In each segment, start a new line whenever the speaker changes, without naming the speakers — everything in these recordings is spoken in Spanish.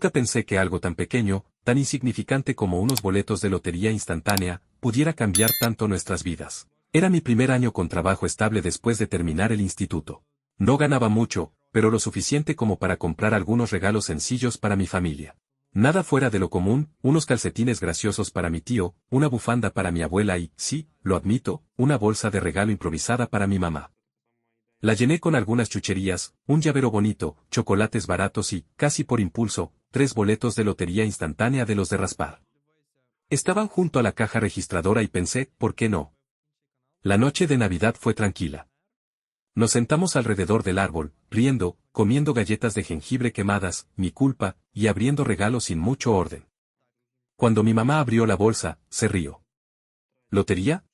Nunca pensé que algo tan pequeño, tan insignificante como unos boletos de lotería instantánea, pudiera cambiar tanto nuestras vidas. Era mi primer año con trabajo estable después de terminar el instituto. No ganaba mucho, pero lo suficiente como para comprar algunos regalos sencillos para mi familia. Nada fuera de lo común, unos calcetines graciosos para mi tío, una bufanda para mi abuela y, sí, lo admito, una bolsa de regalo improvisada para mi mamá. La llené con algunas chucherías, un llavero bonito, chocolates baratos y, casi por impulso, 3 boletos de lotería instantánea de los de raspar. Estaban junto a la caja registradora y pensé, ¿por qué no? La noche de Navidad fue tranquila. Nos sentamos alrededor del árbol, riendo, comiendo galletas de jengibre quemadas, mi culpa, y abriendo regalos sin mucho orden. Cuando mi mamá abrió la bolsa, se rió. ¿Lotería?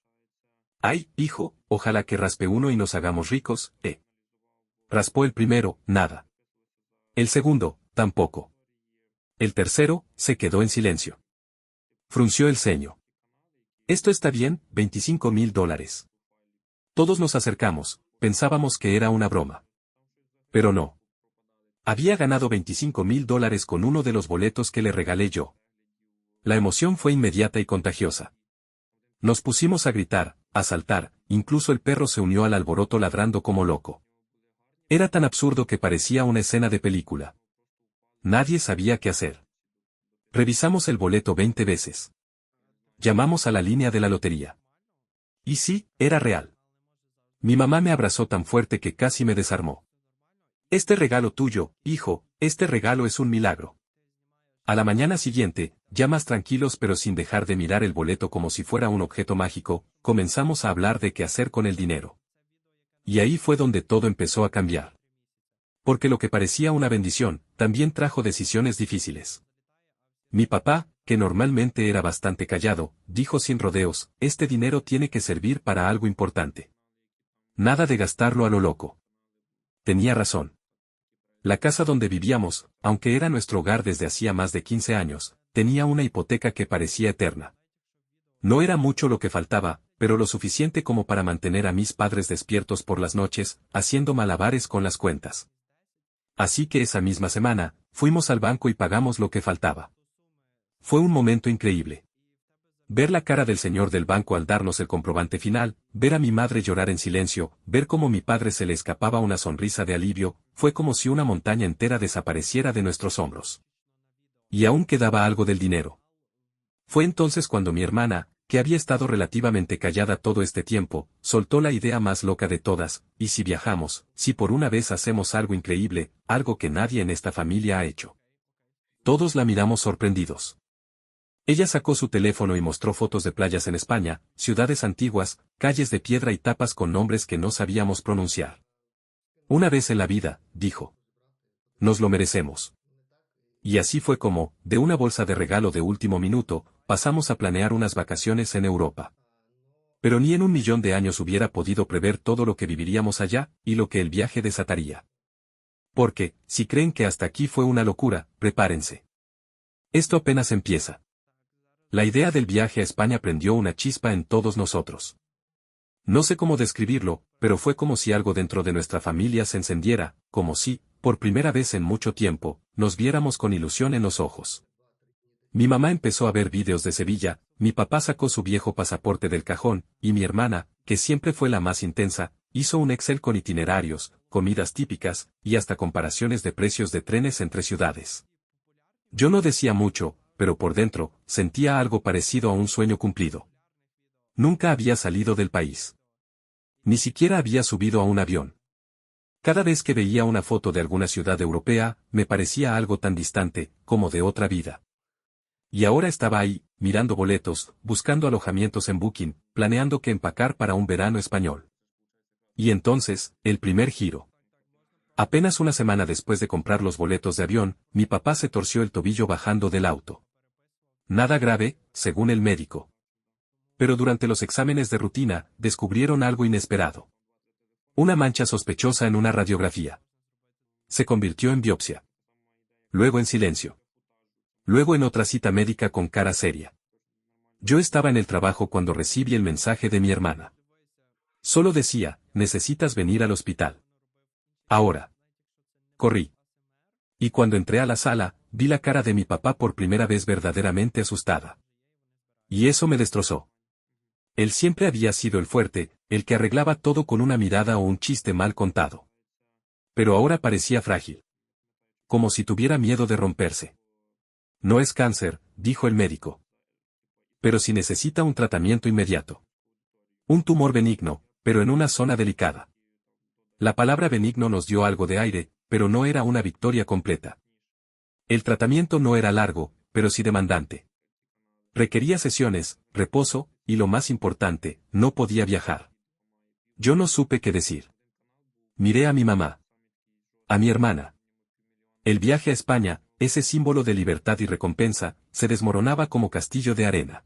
Ay, hijo, ojalá que raspe uno y nos hagamos ricos, ¿eh? Raspó el primero, nada. El segundo, tampoco. El tercero, se quedó en silencio. Frunció el ceño. Esto está bien, $25,000. Todos nos acercamos, pensábamos que era una broma. Pero no. Había ganado $25,000 con uno de los boletos que le regalé yo. La emoción fue inmediata y contagiosa. Nos pusimos a gritar, a saltar, incluso el perro se unió al alboroto ladrando como loco. Era tan absurdo que parecía una escena de película. Nadie sabía qué hacer. Revisamos el boleto 20 veces. Llamamos a la línea de la lotería. Y sí, era real. Mi mamá me abrazó tan fuerte que casi me desarmó. Este regalo tuyo, hijo, este regalo es un milagro. A la mañana siguiente, ya más tranquilos pero sin dejar de mirar el boleto como si fuera un objeto mágico, comenzamos a hablar de qué hacer con el dinero. Y ahí fue donde todo empezó a cambiar. Porque lo que parecía una bendición, también trajo decisiones difíciles. Mi papá, que normalmente era bastante callado, dijo sin rodeos, este dinero tiene que servir para algo importante. Nada de gastarlo a lo loco. Tenía razón. La casa donde vivíamos, aunque era nuestro hogar desde hacía más de 15 años, tenía una hipoteca que parecía eterna. No era mucho lo que faltaba, pero lo suficiente como para mantener a mis padres despiertos por las noches, haciendo malabares con las cuentas. Así que esa misma semana, fuimos al banco y pagamos lo que faltaba. Fue un momento increíble. Ver la cara del señor del banco al darnos el comprobante final, ver a mi madre llorar en silencio, ver cómo mi padre se le escapaba una sonrisa de alivio, fue como si una montaña entera desapareciera de nuestros hombros. Y aún quedaba algo del dinero. Fue entonces cuando mi hermana, que había estado relativamente callada todo este tiempo, soltó la idea más loca de todas, ¿y si viajamos, si por una vez hacemos algo increíble, algo que nadie en esta familia ha hecho? Todos la miramos sorprendidos. Ella sacó su teléfono y mostró fotos de playas en España, ciudades antiguas, calles de piedra y tapas con nombres que no sabíamos pronunciar. Una vez en la vida, dijo. Nos lo merecemos. Y así fue como, de una bolsa de regalo de último minuto, pasamos a planear unas vacaciones en Europa. Pero ni en 1.000.000 de años hubiera podido prever todo lo que viviríamos allá, y lo que el viaje desataría. Porque, si creen que hasta aquí fue una locura, prepárense. Esto apenas empieza. La idea del viaje a España prendió una chispa en todos nosotros. No sé cómo describirlo, pero fue como si algo dentro de nuestra familia se encendiera, como si, por primera vez en mucho tiempo, nos viéramos con ilusión en los ojos. Mi mamá empezó a ver vídeos de Sevilla, mi papá sacó su viejo pasaporte del cajón, y mi hermana, que siempre fue la más intensa, hizo un Excel con itinerarios, comidas típicas, y hasta comparaciones de precios de trenes entre ciudades. Yo no decía mucho, pero por dentro, sentía algo parecido a un sueño cumplido. Nunca había salido del país. Ni siquiera había subido a un avión. Cada vez que veía una foto de alguna ciudad europea, me parecía algo tan distante, como de otra vida. Y ahora estaba ahí, mirando boletos, buscando alojamientos en Booking, planeando qué empacar para un verano español. Y entonces, el primer giro. Apenas una semana después de comprar los boletos de avión, mi papá se torció el tobillo bajando del auto. Nada grave, según el médico. Pero durante los exámenes de rutina, descubrieron algo inesperado. Una mancha sospechosa en una radiografía. Se convirtió en biopsia. Luego en silencio. Luego en otra cita médica con cara seria. Yo estaba en el trabajo cuando recibí el mensaje de mi hermana. Solo decía, necesitas venir al hospital. Ahora. Corrí. Y cuando entré a la sala, vi la cara de mi papá por primera vez verdaderamente asustada. Y eso me destrozó. Él siempre había sido el fuerte, el que arreglaba todo con una mirada o un chiste mal contado. Pero ahora parecía frágil. Como si tuviera miedo de romperse. No es cáncer, dijo el médico. Pero sí necesita un tratamiento inmediato. Un tumor benigno, pero en una zona delicada. La palabra benigno nos dio algo de aire, pero no era una victoria completa. El tratamiento no era largo, pero sí demandante. Requería sesiones, reposo, y lo más importante, no podía viajar. Yo no supe qué decir. Miré a mi mamá. A mi hermana. El viaje a España, ese símbolo de libertad y recompensa, se desmoronaba como castillo de arena.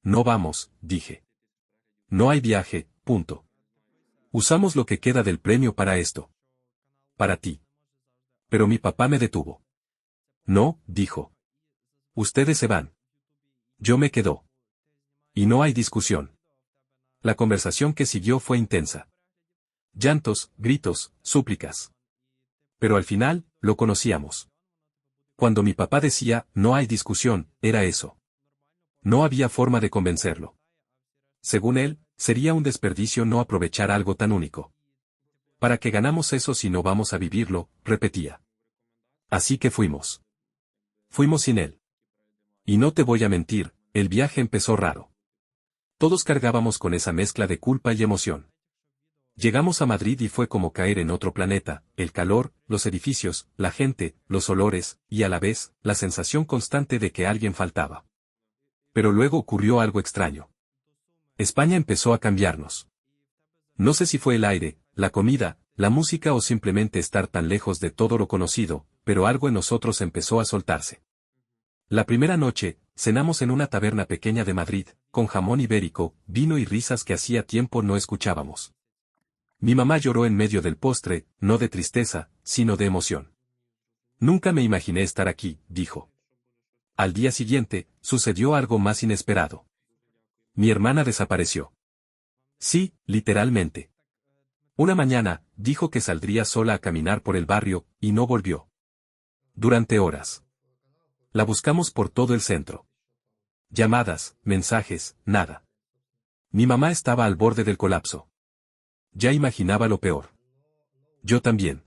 No vamos, dije. No hay viaje, punto. Usamos lo que queda del premio para esto. Para ti. Pero mi papá me detuvo. No, dijo. Ustedes se van. Yo me quedo. Y no hay discusión. La conversación que siguió fue intensa. Llantos, gritos, súplicas. Pero al final, lo conocíamos. Cuando mi papá decía, no hay discusión, era eso. No había forma de convencerlo. Según él, sería un desperdicio no aprovechar algo tan único. ¿Para qué ganamos eso si no vamos a vivirlo?, repetía. Así que fuimos. Fuimos sin él. Y no te voy a mentir, el viaje empezó raro. Todos cargábamos con esa mezcla de culpa y emoción. Llegamos a Madrid y fue como caer en otro planeta, el calor, los edificios, la gente, los olores, y a la vez, la sensación constante de que alguien faltaba. Pero luego ocurrió algo extraño. España empezó a cambiarnos. No sé si fue el aire, la comida, la música o simplemente estar tan lejos de todo lo conocido, pero algo en nosotros empezó a soltarse. La primera noche, cenamos en una taberna pequeña de Madrid, con jamón ibérico, vino y risas que hacía tiempo no escuchábamos. Mi mamá lloró en medio del postre, no de tristeza, sino de emoción. Nunca me imaginé estar aquí, dijo. Al día siguiente, sucedió algo más inesperado. Mi hermana desapareció. Sí, literalmente. Una mañana, dijo que saldría sola a caminar por el barrio, y no volvió. Durante horas. La buscamos por todo el centro. Llamadas, mensajes, nada. Mi mamá estaba al borde del colapso. Ya imaginaba lo peor. Yo también.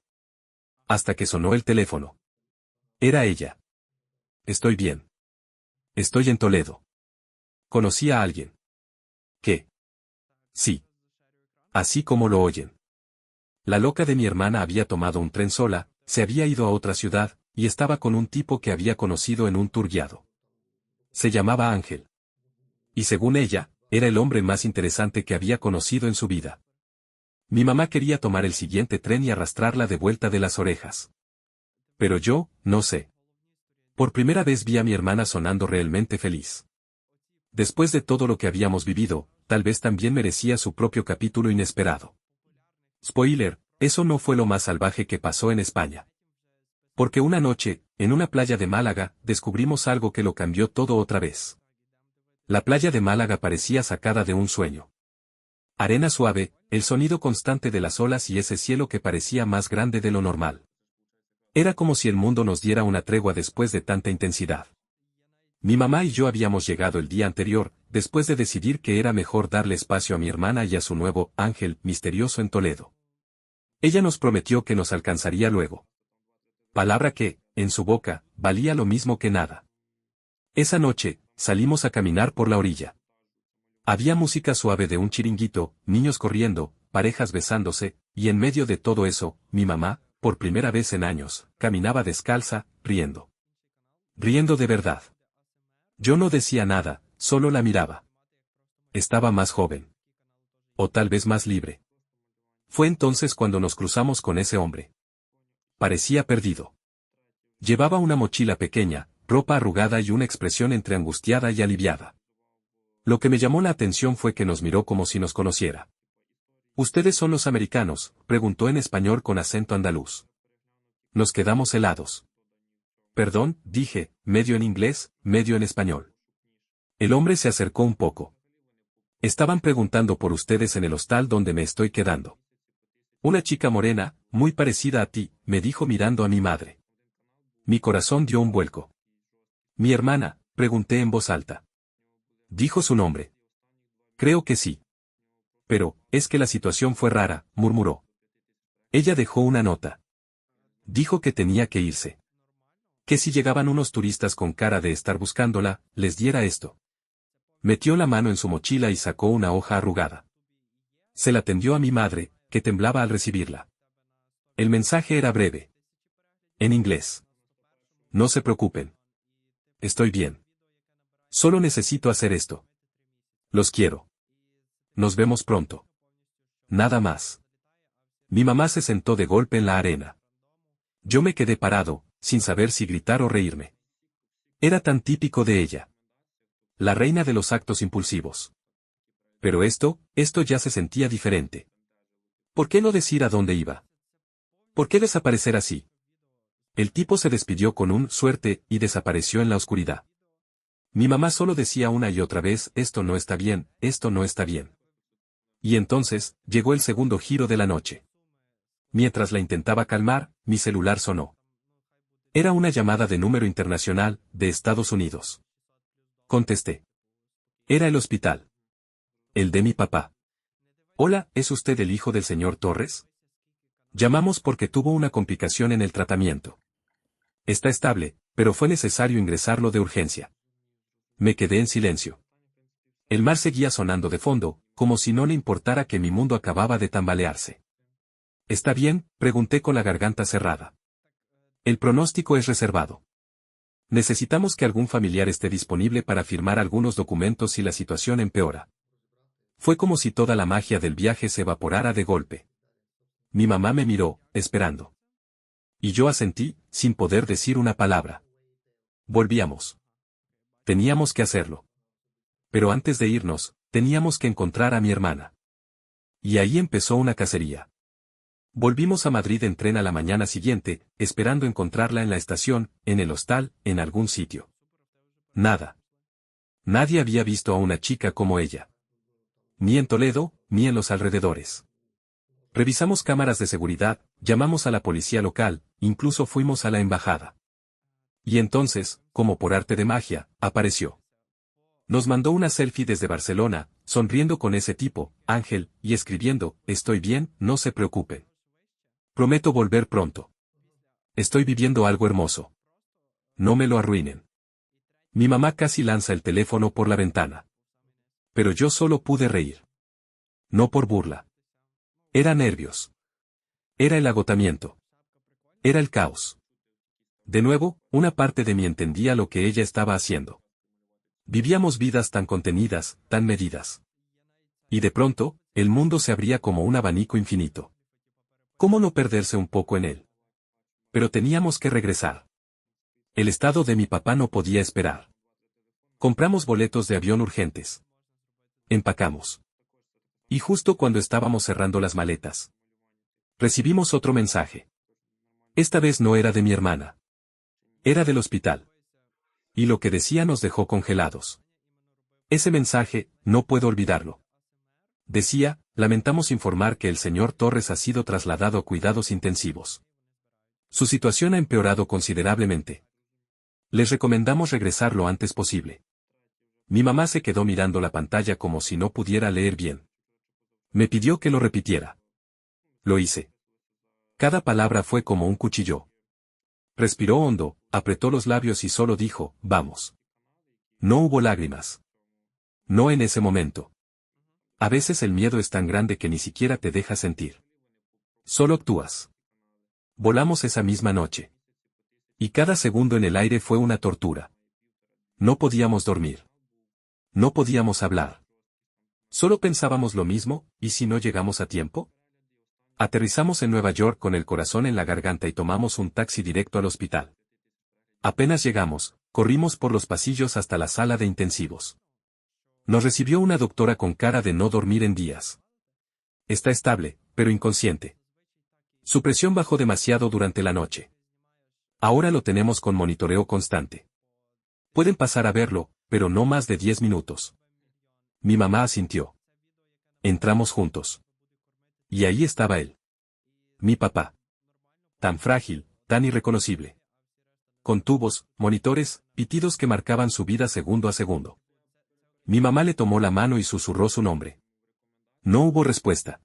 Hasta que sonó el teléfono. Era ella. Estoy bien. Estoy en Toledo. Conocí a alguien. ¿Qué? Sí. Así como lo oyen. La loca de mi hermana había tomado un tren sola, se había ido a otra ciudad, y estaba con un tipo que había conocido en un tour guiado. Se llamaba Ángel. Y según ella, era el hombre más interesante que había conocido en su vida. Mi mamá quería tomar el siguiente tren y arrastrarla de vuelta de las orejas. Pero yo, no sé. Por primera vez vi a mi hermana sonando realmente feliz. Después de todo lo que habíamos vivido, tal vez también merecía su propio capítulo inesperado. Spoiler, eso no fue lo más salvaje que pasó en España. Porque una noche, en una playa de Málaga, descubrimos algo que lo cambió todo otra vez. La playa de Málaga parecía sacada de un sueño. Arena suave, el sonido constante de las olas y ese cielo que parecía más grande de lo normal. Era como si el mundo nos diera una tregua después de tanta intensidad. Mi mamá y yo habíamos llegado el día anterior, después de decidir que era mejor darle espacio a mi hermana y a su nuevo ángel misterioso en Toledo. Ella nos prometió que nos alcanzaría luego. Palabra que, en su boca, valía lo mismo que nada. Esa noche, salimos a caminar por la orilla. Había música suave de un chiringuito, niños corriendo, parejas besándose, y en medio de todo eso, mi mamá, por primera vez en años, caminaba descalza, riendo. Riendo de verdad. Yo no decía nada, solo la miraba. Estaba más joven. O tal vez más libre. Fue entonces cuando nos cruzamos con ese hombre. Parecía perdido. Llevaba una mochila pequeña, ropa arrugada y una expresión entre angustiada y aliviada. Lo que me llamó la atención fue que nos miró como si nos conociera. ¿Ustedes son los americanos?, preguntó en español con acento andaluz. Nos quedamos helados. Perdón, dije, medio en inglés, medio en español. El hombre se acercó un poco. Estaban preguntando por ustedes en el hostal donde me estoy quedando. Una chica morena, muy parecida a ti, me dijo mirando a mi madre. Mi corazón dio un vuelco. Mi hermana, pregunté en voz alta. Dijo su nombre. Creo que sí. Pero, es que la situación fue rara, murmuró. Ella dejó una nota. Dijo que tenía que irse. Que si llegaban unos turistas con cara de estar buscándola, les diera esto. Metió la mano en su mochila y sacó una hoja arrugada. Se la tendió a mi madre, que temblaba al recibirla. El mensaje era breve. En inglés. No se preocupen. Estoy bien. Solo necesito hacer esto. Los quiero. Nos vemos pronto. Nada más. Mi mamá se sentó de golpe en la arena. Yo me quedé parado, sin saber si gritar o reírme. Era tan típico de ella. La reina de los actos impulsivos. Pero esto ya se sentía diferente. ¿Por qué no decir a dónde iba? ¿Por qué desaparecer así? El tipo se despidió con un suerte y desapareció en la oscuridad. Mi mamá solo decía una y otra vez, esto no está bien, esto no está bien. Y entonces, llegó el segundo giro de la noche. Mientras la intentaba calmar, mi celular sonó. Era una llamada de número internacional, de Estados Unidos. Contesté. Era el hospital. El de mi papá. Hola, ¿es usted el hijo del señor Torres? Llamamos porque tuvo una complicación en el tratamiento. Está estable, pero fue necesario ingresarlo de urgencia. Me quedé en silencio. El mar seguía sonando de fondo, como si no le importara que mi mundo acababa de tambalearse. ¿Está bien?, pregunté con la garganta cerrada. El pronóstico es reservado. Necesitamos que algún familiar esté disponible para firmar algunos documentos si la situación empeora. Fue como si toda la magia del viaje se evaporara de golpe. Mi mamá me miró, esperando. Y yo asentí, sin poder decir una palabra. Volvíamos. Teníamos que hacerlo. Pero antes de irnos, teníamos que encontrar a mi hermana. Y ahí empezó una cacería. Volvimos a Madrid en tren a la mañana siguiente, esperando encontrarla en la estación, en el hostal, en algún sitio. Nada. Nadie había visto a una chica como ella. Ni en Toledo, ni en los alrededores. Revisamos cámaras de seguridad, llamamos a la policía local, incluso fuimos a la embajada. Y entonces, como por arte de magia, apareció. Nos mandó una selfie desde Barcelona, sonriendo con ese tipo, Ángel, y escribiendo, estoy bien, no se preocupen. Prometo volver pronto. Estoy viviendo algo hermoso. No me lo arruinen. Mi mamá casi lanza el teléfono por la ventana. Pero yo solo pude reír. No por burla. Era nervios. Era el agotamiento. Era el caos. De nuevo, una parte de mí entendía lo que ella estaba haciendo. Vivíamos vidas tan contenidas, tan medidas. Y de pronto, el mundo se abría como un abanico infinito. ¿Cómo no perderse un poco en él? Pero teníamos que regresar. El estado de mi papá no podía esperar. Compramos boletos de avión urgentes. Empacamos. Y justo cuando estábamos cerrando las maletas, recibimos otro mensaje. Esta vez no era de mi hermana. Era del hospital. Y lo que decía nos dejó congelados. Ese mensaje, no puedo olvidarlo. Decía, lamentamos informar que el señor Torres ha sido trasladado a cuidados intensivos. Su situación ha empeorado considerablemente. Les recomendamos regresar lo antes posible. Mi mamá se quedó mirando la pantalla como si no pudiera leer bien. Me pidió que lo repitiera. Lo hice. Cada palabra fue como un cuchillo. Respiró hondo, apretó los labios y solo dijo, vamos. No hubo lágrimas. No en ese momento. A veces el miedo es tan grande que ni siquiera te deja sentir. Solo actúas. Volamos esa misma noche. Y cada segundo en el aire fue una tortura. No podíamos dormir. No podíamos hablar. Solo pensábamos lo mismo, ¿y si no llegamos a tiempo? Aterrizamos en Nueva York con el corazón en la garganta y tomamos un taxi directo al hospital. Apenas llegamos, corrimos por los pasillos hasta la sala de intensivos. Nos recibió una doctora con cara de no dormir en días. Está estable, pero inconsciente. Su presión bajó demasiado durante la noche. Ahora lo tenemos con monitoreo constante. Pueden pasar a verlo, pero no más de 10 minutos. Mi mamá asintió. Entramos juntos. Y ahí estaba él. Mi papá. Tan frágil, tan irreconocible. con tubos, monitores, pitidos que marcaban su vida segundo a segundo. Mi mamá le tomó la mano y susurró su nombre. No hubo respuesta.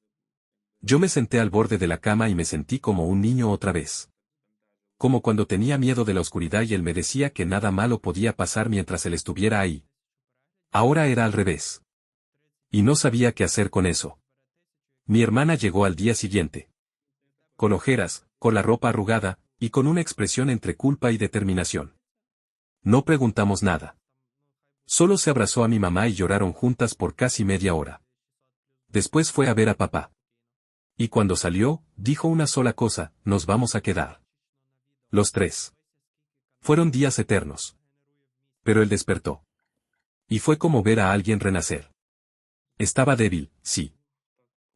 Yo me senté al borde de la cama y me sentí como un niño otra vez. Como cuando tenía miedo de la oscuridad y él me decía que nada malo podía pasar mientras él estuviera ahí. Ahora era al revés. Y no sabía qué hacer con eso. Mi hermana llegó al día siguiente. Con ojeras, con la ropa arrugada, y con una expresión entre culpa y determinación. No preguntamos nada. Solo se abrazó a mi mamá y lloraron juntas por casi media hora. Después fue a ver a papá. Y cuando salió, dijo una sola cosa: nos vamos a quedar. Los tres. Fueron días eternos. Pero él despertó. Y fue como ver a alguien renacer. Estaba débil, sí.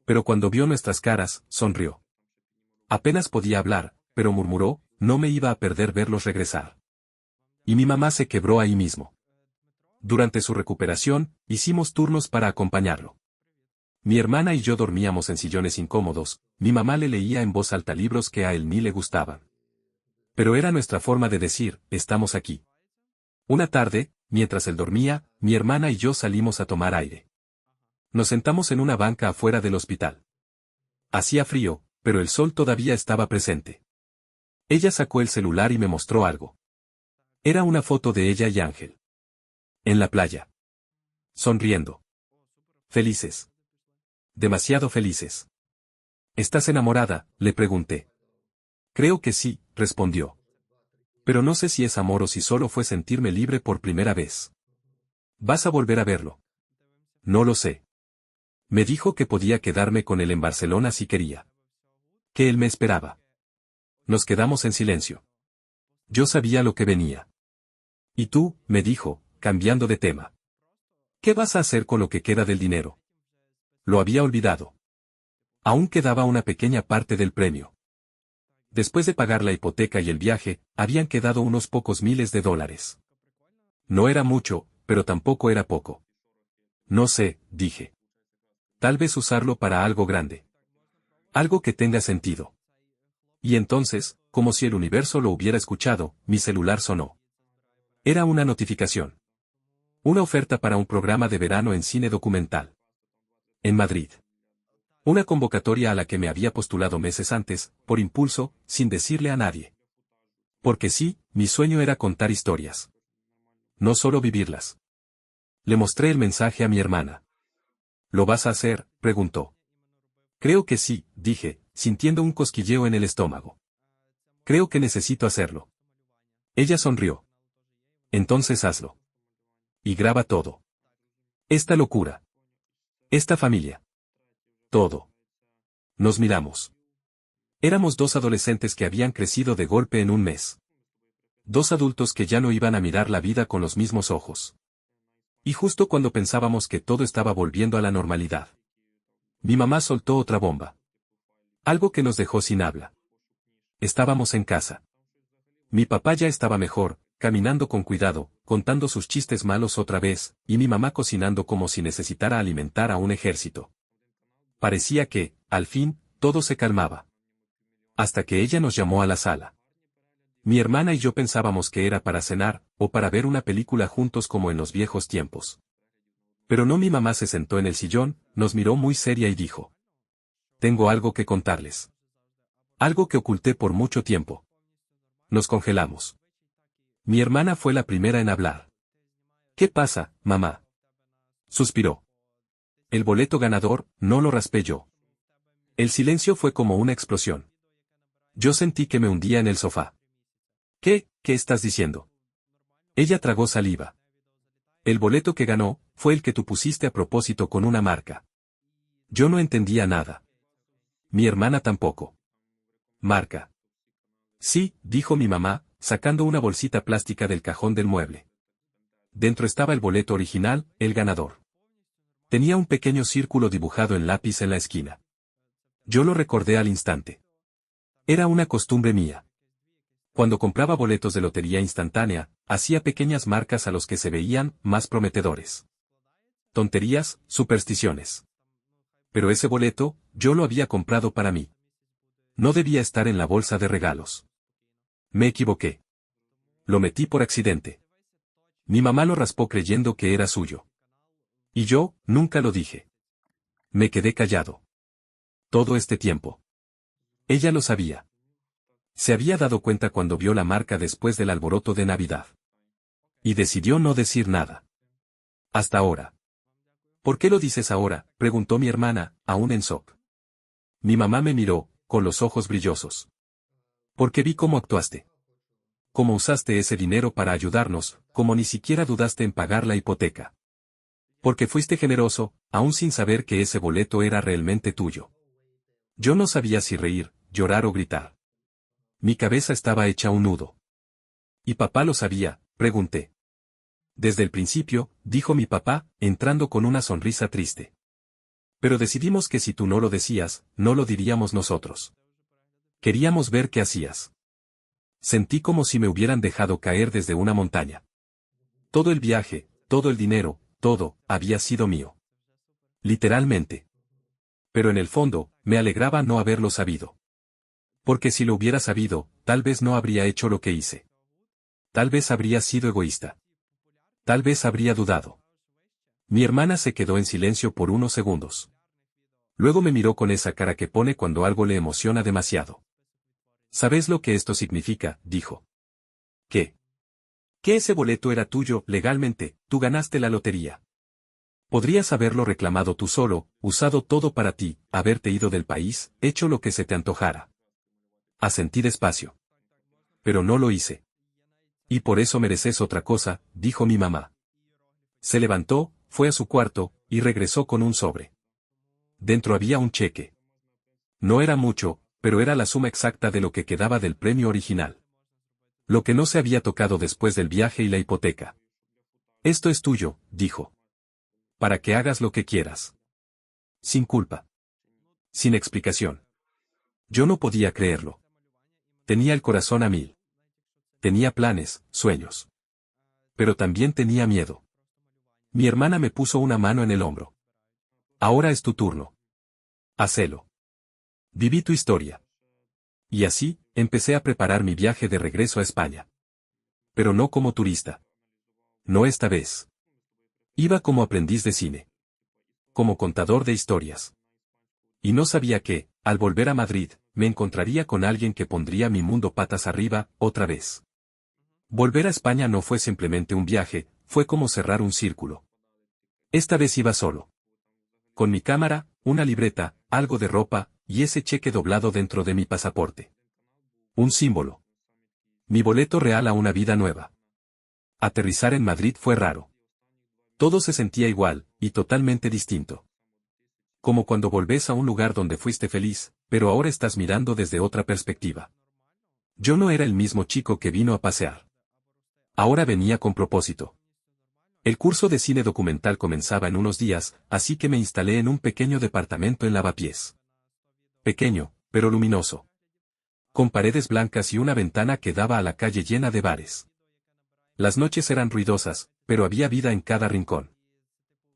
Pero cuando vio nuestras caras, sonrió. Apenas podía hablar, pero murmuró: no me iba a perder verlos regresar. Y mi mamá se quebró ahí mismo. Durante su recuperación, hicimos turnos para acompañarlo. Mi hermana y yo dormíamos en sillones incómodos, mi mamá le leía en voz alta libros que a él ni le gustaban. Pero era nuestra forma de decir: estamos aquí. Una tarde, mientras él dormía, mi hermana y yo salimos a tomar aire. Nos sentamos en una banca afuera del hospital. Hacía frío, pero el sol todavía estaba presente. Ella sacó el celular y me mostró algo. Era una foto de ella y Ángel. En la playa. Sonriendo. Felices. Demasiado felices. ¿Estás enamorada?, le pregunté. Creo que sí, respondió. Pero no sé si es amor o si solo fue sentirme libre por primera vez. ¿Vas a volver a verlo? No lo sé. Me dijo que podía quedarme con él en Barcelona si quería. Que él me esperaba. Nos quedamos en silencio. Yo sabía lo que venía. ¿Y tú?, me dijo, cambiando de tema. ¿Qué vas a hacer con lo que queda del dinero? Lo había olvidado. Aún quedaba una pequeña parte del premio. Después de pagar la hipoteca y el viaje, habían quedado unos pocos miles de dólares. No era mucho, pero tampoco era poco. No sé, dije. Tal vez usarlo para algo grande. Algo que tenga sentido. Y entonces, como si el universo lo hubiera escuchado, mi celular sonó. Era una notificación. Una oferta para un programa de verano en cine documental. En Madrid. Una convocatoria a la que me había postulado meses antes, por impulso, sin decirle a nadie. Porque sí, mi sueño era contar historias. No solo vivirlas. Le mostré el mensaje a mi hermana. ¿Lo vas a hacer?, preguntó. Creo que sí, dije, sintiendo un cosquilleo en el estómago. Creo que necesito hacerlo. Ella sonrió. Entonces hazlo. Y graba todo. Esta locura. Esta familia. Todo. Nos miramos. Éramos dos adolescentes que habían crecido de golpe en un mes. Dos adultos que ya no iban a mirar la vida con los mismos ojos. Y justo cuando pensábamos que todo estaba volviendo a la normalidad, mi mamá soltó otra bomba. Algo que nos dejó sin habla. Estábamos en casa. Mi papá ya estaba mejor, caminando con cuidado, contando sus chistes malos otra vez, y mi mamá cocinando como si necesitara alimentar a un ejército. Parecía que, al fin, todo se calmaba. Hasta que ella nos llamó a la sala. Mi hermana y yo pensábamos que era para cenar, o para ver una película juntos como en los viejos tiempos. Pero no, mi mamá se sentó en el sillón, nos miró muy seria y dijo: tengo algo que contarles. Algo que oculté por mucho tiempo. Nos congelamos. Mi hermana fue la primera en hablar. ¿Qué pasa, mamá? Suspiró. El boleto ganador, no lo raspé yo. El silencio fue como una explosión. Yo sentí que me hundía en el sofá. ¿Qué estás diciendo? Ella tragó saliva. El boleto que ganó, fue el que tú pusiste a propósito con una marca. Yo no entendía nada. Mi hermana tampoco. ¿Marca? Sí, dijo mi mamá, sacando una bolsita plástica del cajón del mueble. Dentro estaba el boleto original, el ganador. Tenía un pequeño círculo dibujado en lápiz en la esquina. Yo lo recordé al instante. Era una costumbre mía. Cuando compraba boletos de lotería instantánea, hacía pequeñas marcas a los que se veían más prometedores. Tonterías, supersticiones. Pero ese boleto, yo lo había comprado para mí. No debía estar en la bolsa de regalos. Me equivoqué. lo metí por accidente. Mi mamá lo raspó creyendo que era suyo. Y yo, nunca lo dije. Me quedé callado. Todo este tiempo. Ella lo sabía. Se había dado cuenta cuando vio la marca después del alboroto de Navidad. Y decidió no decir nada. Hasta ahora. ¿Por qué lo dices ahora?, preguntó mi hermana, aún en shock. Mi mamá me miró, con los ojos brillosos. Porque vi cómo actuaste. Cómo usaste ese dinero para ayudarnos, como ni siquiera dudaste en pagar la hipoteca. Porque fuiste generoso, aún sin saber que ese boleto era realmente tuyo. Yo no sabía si reír, llorar o gritar. Mi cabeza estaba hecha un nudo. ¿Y papá lo sabía?, pregunté. Desde el principio, dijo mi papá, entrando con una sonrisa triste. Pero decidimos que si tú no lo decías, no lo diríamos nosotros. Queríamos ver qué hacías. Sentí como si me hubieran dejado caer desde una montaña. Todo el viaje, todo el dinero, todo, había sido mío. Literalmente. Pero en el fondo, me alegraba no haberlo sabido. Porque si lo hubiera sabido, tal vez no habría hecho lo que hice. Tal vez habría sido egoísta. Tal vez habría dudado. Mi hermana se quedó en silencio por unos segundos. Luego me miró con esa cara que pone cuando algo le emociona demasiado. ¿Sabes lo que esto significa?, dijo. ¿Qué? Que ese boleto era tuyo, legalmente, tú ganaste la lotería. Podrías haberlo reclamado tú solo, usado todo para ti, haberte ido del país, hecho lo que se te antojara. Asentí despacio. Pero no lo hice. Y por eso mereces otra cosa, dijo mi mamá. Se levantó, fue a su cuarto, y regresó con un sobre. Dentro había un cheque. No era mucho, pero era la suma exacta de lo que quedaba del premio original. Lo que no se había tocado después del viaje y la hipoteca. Esto es tuyo, dijo. Para que hagas lo que quieras. Sin culpa. Sin explicación. Yo no podía creerlo. Tenía el corazón a mil. Tenía planes, sueños. Pero también tenía miedo. Mi hermana me puso una mano en el hombro. Ahora es tu turno. Hacelo. Viví tu historia. Y así, empecé a preparar mi viaje de regreso a España. Pero no como turista. No esta vez. Iba como aprendiz de cine. Como contador de historias. Y no sabía que, al volver a Madrid, me encontraría con alguien que pondría mi mundo patas arriba, otra vez. Volver a España no fue simplemente un viaje, fue como cerrar un círculo. Esta vez iba solo. Con mi cámara, una libreta, algo de ropa, y ese cheque doblado dentro de mi pasaporte. Un símbolo. Mi boleto real a una vida nueva. Aterrizar en Madrid fue raro. Todo se sentía igual, y totalmente distinto. Como cuando volvés a un lugar donde fuiste feliz, pero ahora estás mirando desde otra perspectiva. Yo no era el mismo chico que vino a pasear. Ahora venía con propósito. El curso de cine documental comenzaba en unos días, así que me instalé en un pequeño departamento en Lavapiés. Pequeño, pero luminoso. Con paredes blancas y una ventana que daba a la calle llena de bares. Las noches eran ruidosas, pero había vida en cada rincón.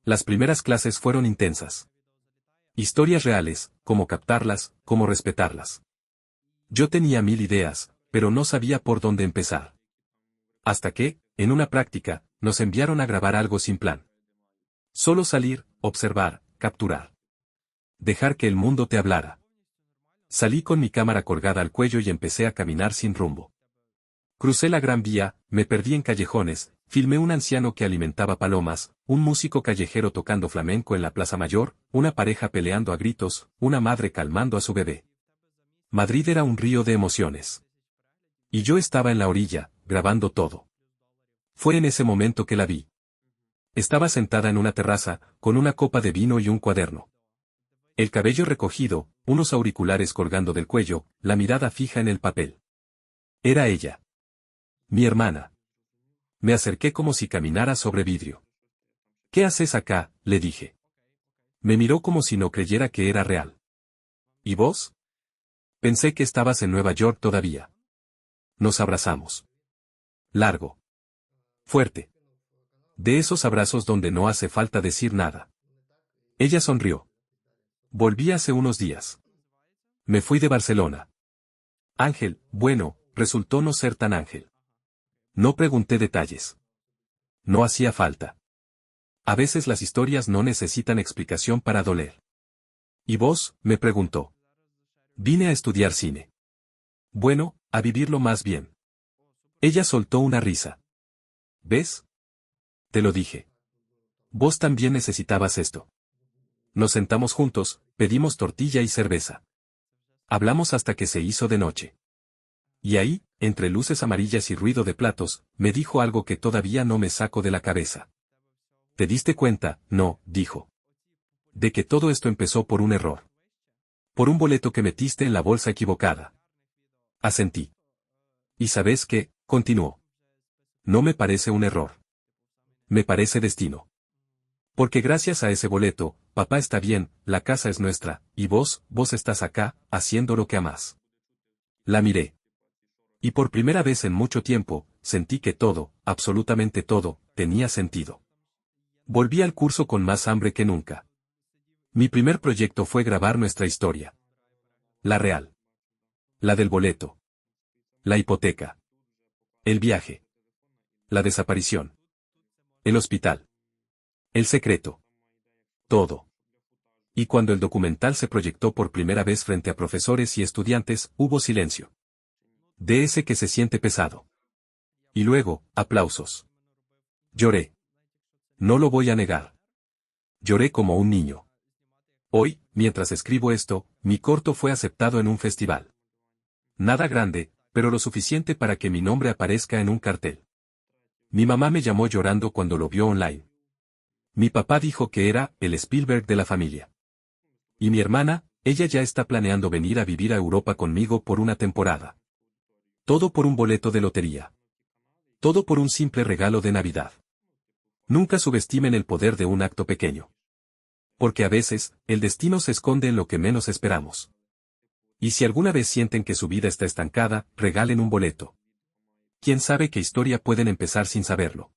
Las primeras clases fueron intensas. Historias reales, cómo captarlas, cómo respetarlas. Yo tenía mil ideas, pero no sabía por dónde empezar. Hasta que, en una práctica, nos enviaron a grabar algo sin plan. Solo salir, observar, capturar. Dejar que el mundo te hablara. Salí con mi cámara colgada al cuello y empecé a caminar sin rumbo. Crucé la Gran Vía, me perdí en callejones, filmé un anciano que alimentaba palomas, un músico callejero tocando flamenco en la Plaza Mayor, una pareja peleando a gritos, una madre calmando a su bebé. Madrid era un río de emociones. Y yo estaba en la orilla, grabando todo. Fue en ese momento que la vi. Estaba sentada en una terraza, con una copa de vino y un cuaderno. El cabello recogido, unos auriculares colgando del cuello, la mirada fija en el papel. Era ella. Mi hermana. Me acerqué como si caminara sobre vidrio. ¿Qué haces acá?, le dije. Me miró como si no creyera que era real. ¿Y vos? Pensé que estabas en Nueva York todavía. Nos abrazamos. Largo. Fuerte. De esos abrazos donde no hace falta decir nada. Ella sonrió. Volví hace unos días. Me fui de Barcelona. Ángel, bueno, resultó no ser tan ángel. No pregunté detalles. No hacía falta. A veces las historias no necesitan explicación para doler. ¿Y vos?, me preguntó. Vine a estudiar cine. Bueno, a vivirlo más bien. Ella soltó una risa. ¿Ves? Te lo dije. Vos también necesitabas esto. Nos sentamos juntos, pedimos tortilla y cerveza. Hablamos hasta que se hizo de noche. Y ahí, entre luces amarillas y ruido de platos, me dijo algo que todavía no me saco de la cabeza. ¿Te diste cuenta? No, dijo. De que todo esto empezó por un error. Por un boleto que metiste en la bolsa equivocada. Asentí. ¿Y sabes qué? Continuó. No me parece un error. Me parece destino. Porque gracias a ese boleto, papá está bien, la casa es nuestra, y vos estás acá, haciendo lo que amás. La miré. Y por primera vez en mucho tiempo, sentí que todo, absolutamente todo, tenía sentido. Volví al curso con más hambre que nunca. Mi primer proyecto fue grabar nuestra historia. La real. La del boleto. La hipoteca. El viaje. La desaparición. El hospital. El secreto. Todo. Y cuando el documental se proyectó por primera vez frente a profesores y estudiantes, hubo silencio. De ese que se siente pesado. Y luego, aplausos. Lloré. No lo voy a negar. Lloré como un niño. Hoy, mientras escribo esto, mi corto fue aceptado en un festival. Nada grande, pero lo suficiente para que mi nombre aparezca en un cartel. Mi mamá me llamó llorando cuando lo vio online. Mi papá dijo que era el Spielberg de la familia. Y mi hermana, ella ya está planeando venir a vivir a Europa conmigo por una temporada. Todo por un boleto de lotería. Todo por un simple regalo de Navidad. Nunca subestimen el poder de un acto pequeño. Porque a veces, el destino se esconde en lo que menos esperamos. Y si alguna vez sienten que su vida está estancada, regalen un boleto. ¿Quién sabe qué historia pueden empezar sin saberlo?